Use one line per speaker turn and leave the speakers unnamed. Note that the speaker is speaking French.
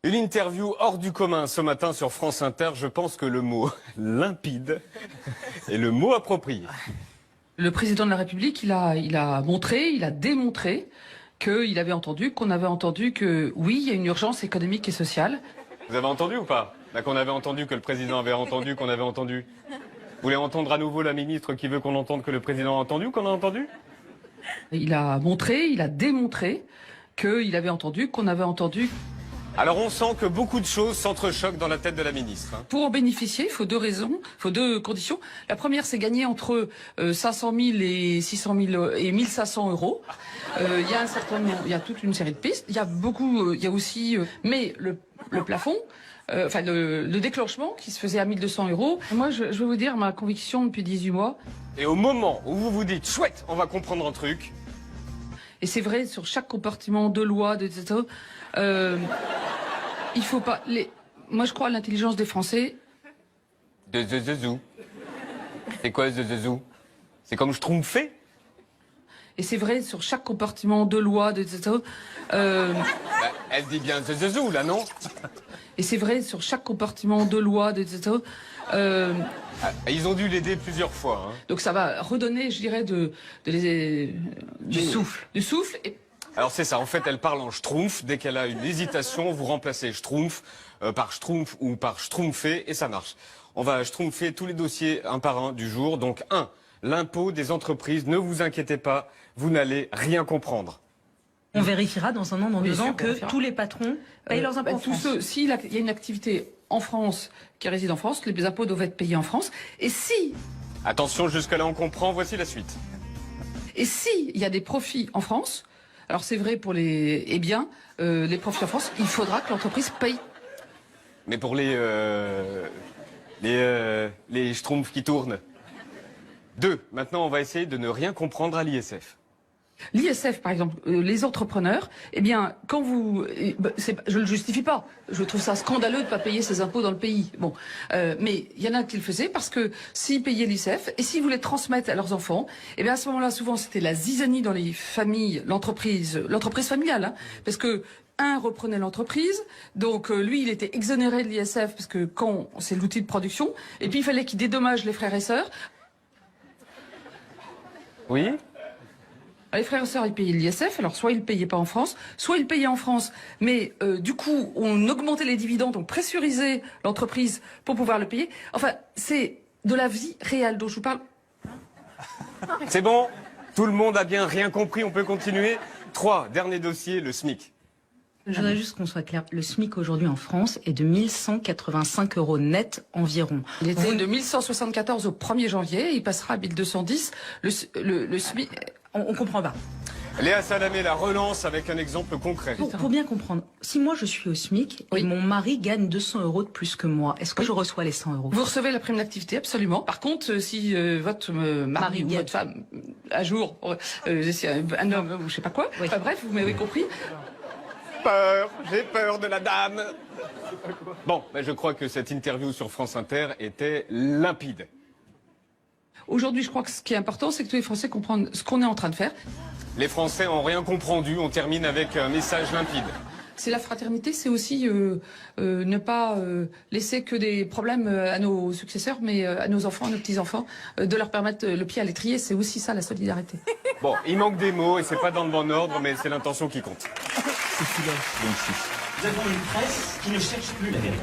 Une interview hors du commun ce matin sur France Inter. Je pense que le mot limpide est le mot approprié.
Le président de la République, il a montré, il a démontré qu'il avait entendu, qu'on avait entendu que oui, il y a une urgence économique et sociale.
Vous avez entendu ou pas? Là, qu'on avait entendu, que le président avait entendu, qu'on avait entendu. Vous voulez entendre à nouveau la ministre qui veut qu'on entende que le président a entendu ou qu'on a entendu?
Il a montré, il a démontré qu'il avait entendu, qu'on avait entendu.
Alors on sent que beaucoup de choses s'entrechoquent dans la tête de la ministre.
Pour en bénéficier, il faut deux raisons, il faut deux conditions. La première, c'est gagner entre 500 000 et 600 000 et 1500 euros. Il y a un certain nombre, il y a toute une série de pistes. Il y a beaucoup, il y a aussi, mais le plafond, enfin le déclenchement qui se faisait à 1200 euros. Moi, je vais vous dire ma conviction depuis 18 mois.
Et au moment où vous vous dites, chouette, on va comprendre un truc.
Et c'est vrai sur chaque compartiment de loi, etc. Il faut pas Moi, je crois à l'intelligence des Français.
De zezezou. C'est quoi zezezou? C'est comme Schtroumpfé?
Et c'est vrai sur chaque compartiment de loi, etc.
Elle dit bien zezezou, là, non?
Et c'est vrai sur chaque compartiment de loi, etc.
Ils ont dû l'aider plusieurs fois. Hein.
Donc ça va redonner, je dirais, du souffle. Du souffle. Et...
Alors c'est ça, en fait, elle parle en schtroumpf. Dès qu'elle a une hésitation, vous remplacez schtroumpf par schtroumpf ou par schtroumpfé et ça marche. On va schtroumpfer tous les dossiers un par un du jour. Donc 1, l'impôt des entreprises. Ne vous inquiétez pas, vous n'allez rien comprendre.
On vérifiera dans un an, dans 2 ans, que tous les patrons payent leurs impôts en France.
S'il y a une activité en France qui réside en France, les impôts doivent être payés en France. Et si...
Attention, jusque-là on comprend, voici la suite.
Et si il y a des profits en France, alors c'est vrai pour les biens, les profits en France, il faudra que l'entreprise paye.
Mais pour les schtroumpfs qui tournent. 2, maintenant on va essayer de ne rien comprendre à l'ISF.
L'ISF, par exemple, les entrepreneurs, eh bien, quand vous... je ne le justifie pas. Je trouve ça scandaleux de ne pas payer ses impôts dans le pays. Bon, mais il y en a qui le faisaient parce que s'ils payaient l'ISF et s'ils voulaient transmettre à leurs enfants, eh bien, à ce moment-là, souvent, c'était la zizanie dans les familles, l'entreprise familiale, hein, parce que un reprenait l'entreprise, donc lui, il était exonéré de l'ISF parce que quand c'est l'outil de production, et puis il fallait qu'il dédommage les frères et sœurs.
Oui.
Les frères et sœurs, ils payaient l'ISF, alors soit ils ne payaient pas en France, soit ils payaient en France, mais du coup, on augmentait les dividendes, on pressurisait l'entreprise pour pouvoir le payer. Enfin, c'est de la vie réelle dont je vous parle.
C'est bon? Tout le monde a bien rien compris, on peut continuer. 3, dernier dossier, le SMIC.
Je voudrais juste qu'on soit clair. Le SMIC aujourd'hui en France est de 1185 euros net environ.
Il était de 1174 au 1er janvier, il passera à 1210. Le SMIC...
On comprend pas.
Léa Salamé la relance avec un exemple concret.
Pour bien comprendre, si moi je suis au SMIC et mon mari gagne 200 euros de plus que moi, est-ce que je reçois les 100 euros?
Vous recevez la prime d'activité, absolument. Par contre, si votre mari ou votre femme, un jour, c'est un homme ou je sais pas quoi, enfin, bref, vous m'avez compris.
J'ai peur de la dame. Bon, je crois que cette interview sur France Inter était limpide.
Aujourd'hui, je crois que ce qui est important, c'est que tous les Français comprennent ce qu'on est en train de faire.
Les Français ont rien compris. On termine avec un message limpide.
C'est la fraternité, c'est aussi ne pas laisser que des problèmes à nos successeurs, mais à nos enfants, à nos petits-enfants, de leur permettre le pied à l'étrier. C'est aussi ça, la solidarité.
Bon, il manque des mots et c'est pas dans le bon ordre, mais c'est l'intention qui compte.
Nous avons une presse qui ne cherche plus la vérité.